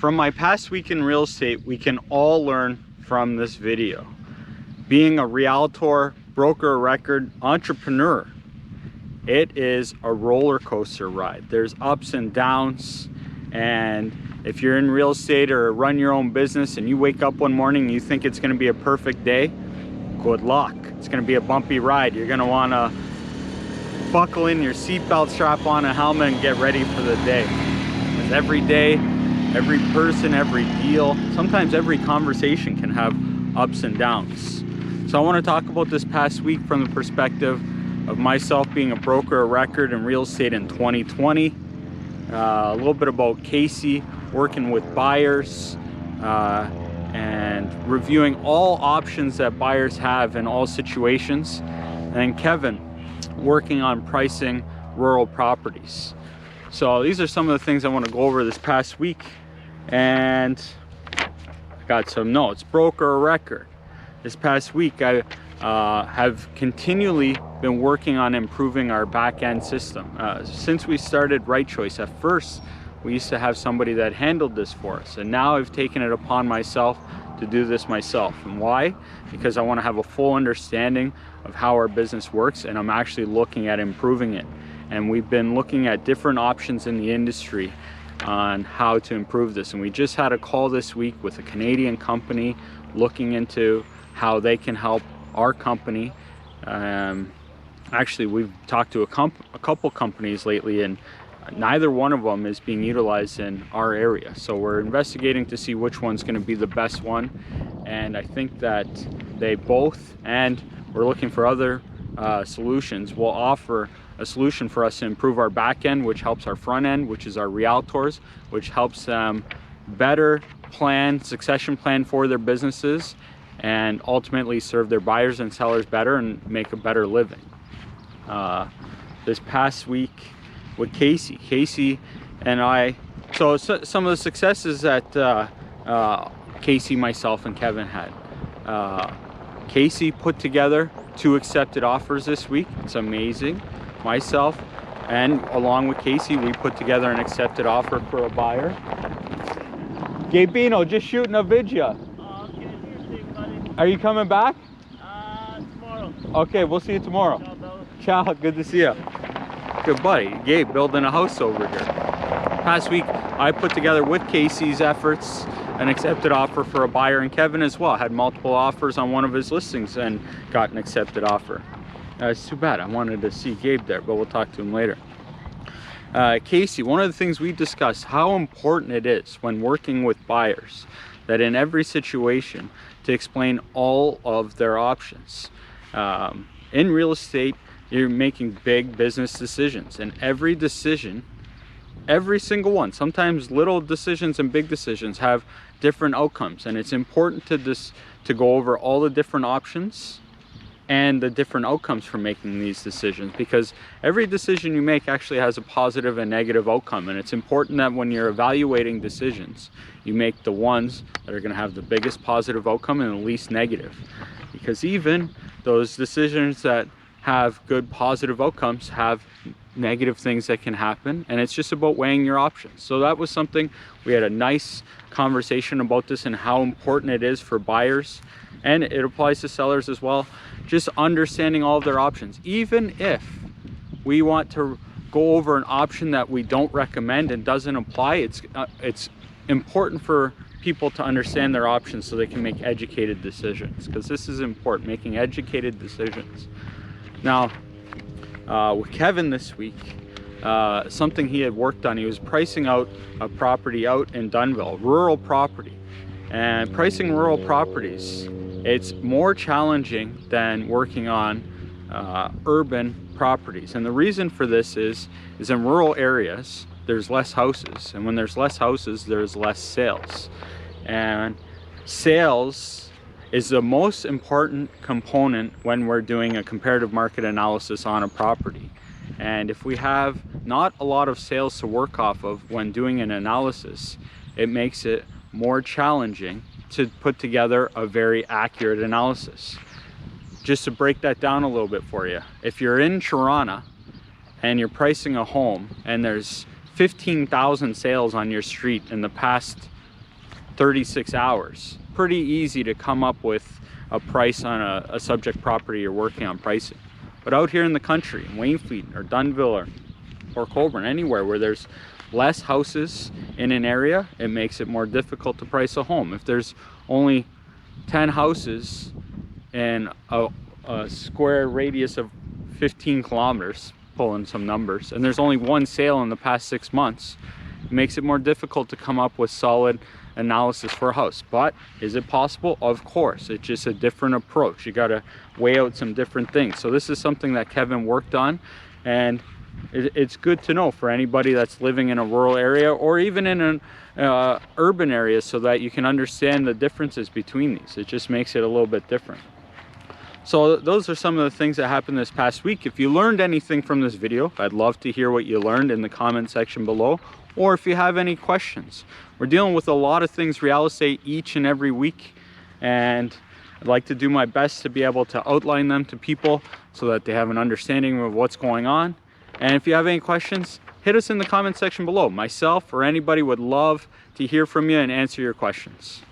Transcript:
From my past week in real estate, we can all learn from this video. Being a realtor, broker of record, entrepreneur, it is a roller coaster ride. There's ups and downs, and if you're in real estate or run your own business and you wake up one morning and you think it's going to be a perfect day, good luck. It's going to be a bumpy ride. You're going to want to buckle in your seatbelt, strap on a helmet, and get ready for the day. Because every day, every person, every deal, sometimes every conversation can have ups and downs. So I want to talk about this past week from the perspective of myself being a broker of record in real estate in 2020. A little bit about Kacey working with buyers and reviewing all options that buyers have in all situations. And Kevin working on pricing rural properties. So these are some of the things I want to go over this past week. And I got some notes. Broker of record. This past week I have continually been working on improving our back-end system. Since we started Right Choice, at first we used to have somebody that handled this for us, and now I've taken it upon myself to do this myself. And why? Because I want to have a full understanding of how our business works, and I'm actually looking at improving it. And we've been looking at different options in the industry on how to improve this. And we just had a call this week with a Canadian company looking into how they can help our company. Actually, we've talked to a couple companies lately, and neither one of them is being utilized in our area. So we're investigating to see which one's going to be the best one. And I think that they both, and we're looking for other solutions, will offer a solution for us to improve our back end, which helps our front end, which is our realtors, which helps them better plan, succession plan for their businesses, and ultimately serve their buyers and sellers better and make a better living. This past week with Kacey and I, so some of the successes that Kacey, myself, and Kevin had. Kacey put together 2 accepted offers this week. It's amazing. Myself and along with Kacey, we put together an accepted offer for a buyer. Gabino, just shooting a video. Okay, see you, buddy. Are you coming back? Tomorrow. Okay, we'll see you tomorrow. Ciao, brother. Ciao, good to see you. Good buddy, Gabe, building a house over here. Past week, I put together with Kacey's efforts an accepted offer for a buyer, and Kevin as well had multiple offers on one of his listings and got an accepted offer. It's too bad. I wanted to see Gabe there, but we'll talk to him later. Kacey, one of the things we discussed, how important it is when working with buyers, that in every situation to explain all of their options. In real estate, you're making big business decisions, and every decision, every single one, sometimes little decisions and big decisions have different outcomes, and it's important to go over all the different options and the different outcomes for making these decisions, because every decision you make actually has a positive and negative outcome. And it's important that when you're evaluating decisions, you make the ones that are going to have the biggest positive outcome and the least negative, because even those decisions that have good positive outcomes have negative things that can happen, and it's just about weighing your options. So that was something, we had a nice conversation about this and how important it is for buyers, and it applies to sellers as well, just understanding all of their options. Even if we want to go over an option that we don't recommend and doesn't apply, it's important for people to understand their options so they can make educated decisions, because this is important, making educated decisions. Now, with Kevin this week, something he had worked on, he was pricing out a property out in Dunnville, rural property. And pricing rural properties, it's more challenging than working on urban properties. And the reason for this is in rural areas, there's less houses. And when there's less houses, there's less sales. And sales is the most important component when we're doing a comparative market analysis on a property. And if we have not a lot of sales to work off of when doing an analysis, it makes it more challenging to put together a very accurate analysis. Just to break that down a little bit for you, if you're in Toronto and you're pricing a home and there's 15,000 sales on your street in the past 36 hours. Pretty easy to come up with a price on a subject property you're working on pricing. But out here in the country, in Waynfleet or Dunnville or Colborne, anywhere where there's less houses in an area, it makes it more difficult to price a home. If there's only 10 houses in a square radius of 15 kilometers, pulling some numbers, and there's only one sale in the past 6 months, it makes it more difficult to come up with solid analysis for a house. But is it possible? Of course. It's just a different approach. You got to weigh out some different things. So this is something that Kevin worked on, and it's good to know for anybody that's living in a rural area or even in an urban area, so that you can understand the differences between these. It just makes it a little bit different. So those are some of the things that happened this past week. If you learned anything from this video, I'd love to hear what you learned in the comment section below, or if you have any questions. We're dealing with a lot of things real estate each and every week, and I'd like to do my best to be able to outline them to people so that they have an understanding of what's going on. And if you have any questions, hit us in the comment section below. Myself or anybody would love to hear from you and answer your questions.